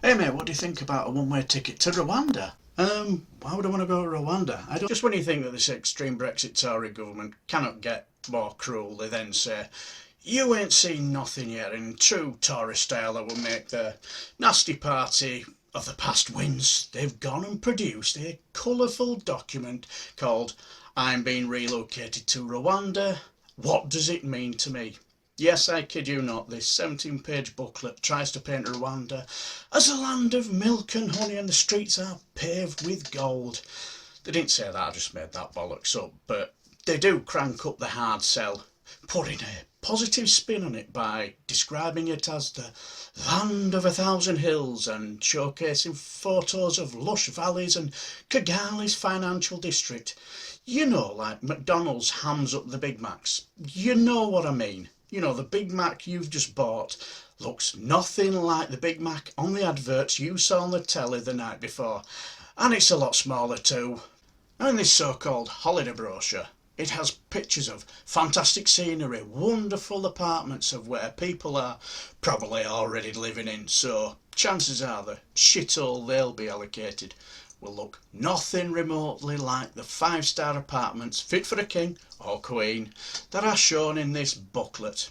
Hey mate, what do you think about a one-way ticket to Rwanda? Why would I want to go to Rwanda? I don't. Just when you think that this extreme Brexit Tory government cannot get more cruel, they then say, you ain't seen nothing yet, in true Tory style that will make the nasty party of the past wins. They've gone and produced a colourful document called I'm being relocated to Rwanda. What does it mean to me? Yes, I kid you not, this 17-page booklet tries to paint Rwanda as a land of milk and honey and the streets are paved with gold. They didn't say that, I just made that bollocks up, but they do crank up the hard sell, putting a positive spin on it by describing it as the land of 1,000 hills and showcasing photos of lush valleys and Kigali's financial district. You know, like McDonald's hams up the Big Macs. You know what I mean. You know, the Big Mac you've just bought looks nothing like the Big Mac on the adverts you saw on the telly the night before. And it's a lot smaller too. And in this so-called holiday brochure, it has pictures of fantastic scenery, wonderful apartments of where people are probably already living in, so chances are the shithole they'll be allocated will look nothing remotely like the 5-star apartments fit for a king or queen that are shown in this booklet.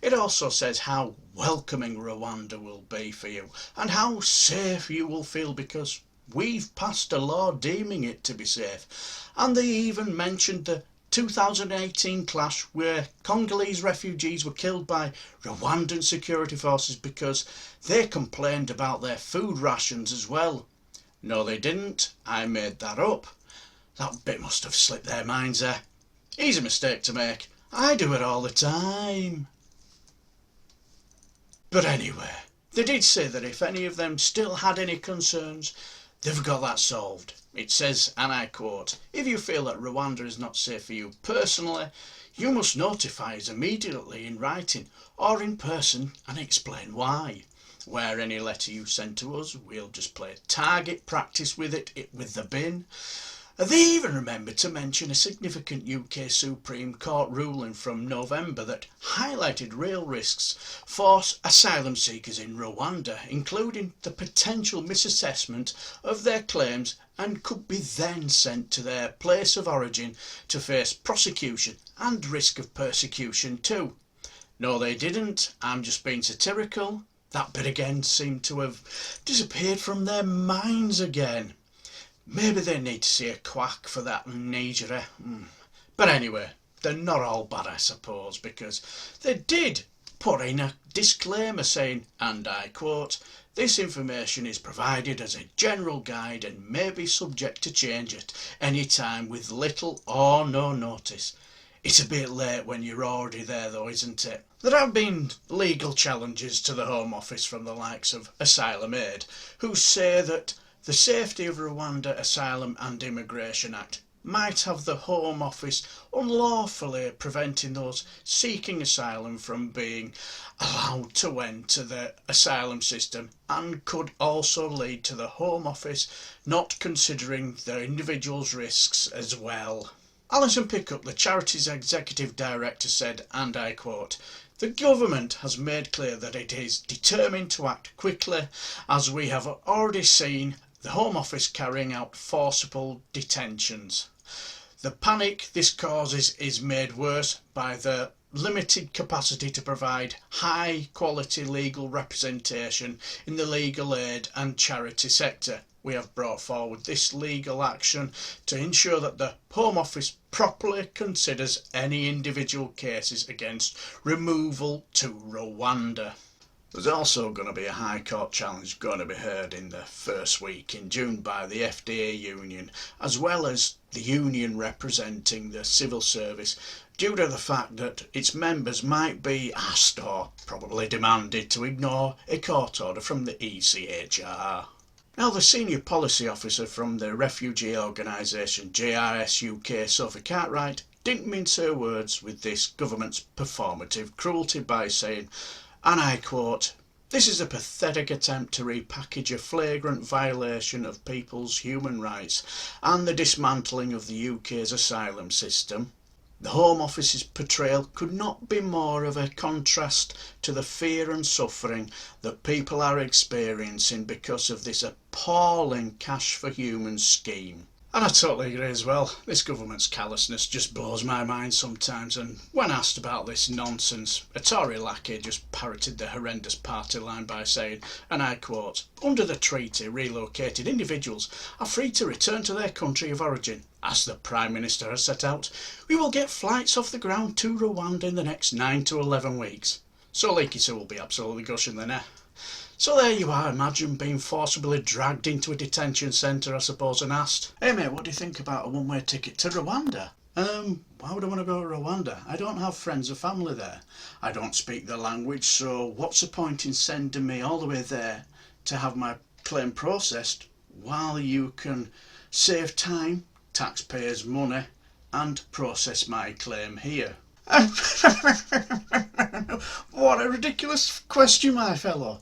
It also says how welcoming Rwanda will be for you and how safe you will feel because we've passed a law deeming it to be safe. And they even mentioned the 2018 clash where Congolese refugees were killed by Rwandan security forces because they complained about their food rations as well. No, they didn't. I made that up. That bit must have slipped their minds there. Easy mistake to make. I do it all the time. But anyway, they did say that if any of them still had any concerns, they've got that solved. It says, and I quote, if you feel that Rwanda is not safe for you personally, you must notify us immediately in writing or in person and explain why. Where any letter you send to us, we'll just play target practice with it with the bin. They even remembered to mention a significant UK Supreme Court ruling from November that highlighted real risks for asylum seekers in Rwanda, including the potential misassessment of their claims and could be then sent to their place of origin to face prosecution and risk of persecution too. No, they didn't. I'm just being satirical. That bit again seemed to have disappeared from their minds again. Maybe they need to see a quack for that amnesia. But anyway, they're not all bad, I suppose, because they did put in a disclaimer saying, and I quote, this information is provided as a general guide and may be subject to change at any time with little or no notice. It's a bit late when you're already there though, isn't it? There have been legal challenges to the Home Office from the likes of Asylum Aid, who say that the Safety of Rwanda Asylum and Immigration Act might have the Home Office unlawfully preventing those seeking asylum from being allowed to enter the asylum system and could also lead to the Home Office not considering the individual's risks as well. Alison Pickup, the charity's executive director, said, and I quote, the government has made clear that it is determined to act quickly, as we have already seen the Home Office carrying out forcible detentions. The panic this causes is made worse by the limited capacity to provide high quality legal representation in the legal aid and charity sector. We have brought forward this legal action to ensure that the Home Office properly considers any individual cases against removal to Rwanda. There's also going to be a High Court challenge going to be heard in the first week in June by the FDA union, as well as the union representing the civil service, due to the fact that its members might be asked or probably demanded to ignore a court order from the ECHR. Now, the senior policy officer from the refugee organisation JRS UK, Sophie Cartwright, didn't mince her words with this government's performative cruelty by saying, and I quote, this is a pathetic attempt to repackage a flagrant violation of people's human rights and the dismantling of the UK's asylum system. The Home Office's portrayal could not be more of a contrast to the fear and suffering that people are experiencing because of this appalling cash for humans scheme. And I totally agree as well. This government's callousness just blows my mind sometimes, and when asked about this nonsense, a Tory lackey just parroted the horrendous party line by saying, and I quote, "Under the treaty, relocated individuals are free to return to their country of origin. As the Prime Minister has set out, we will get flights off the ground to Rwanda in the next 9 to 11 weeks. So Leaky Sue will be absolutely gushing then, eh? So there you are, imagine being forcibly dragged into a detention centre, I suppose, and asked, "Hey mate, what do you think about a one-way ticket to Rwanda?" Why would I want to go to Rwanda? I don't have friends or family there. I don't speak the language, so what's the point in sending me all the way there to have my claim processed while you can save time, taxpayers' money, and process my claim here? What a ridiculous question, my fellow.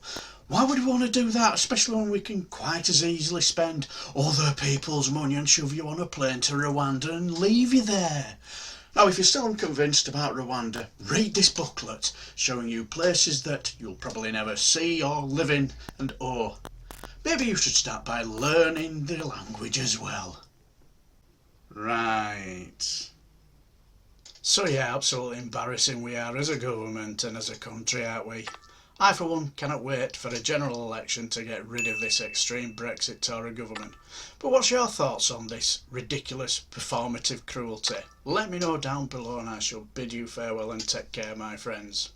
Why would we want to do that, especially when we can quite as easily spend other people's money and shove you on a plane to Rwanda and leave you there? Now, if you're still unconvinced about Rwanda, read this booklet showing you places that you'll probably never see or live in, and maybe you should start by learning the language as well. Right. So yeah, absolutely embarrassing we are as a government and as a country, aren't we? I for one cannot wait for a general election to get rid of this extreme Brexit Tory government. But what's your thoughts on this ridiculous performative cruelty? Let me know down below and I shall bid you farewell and take care, my friends.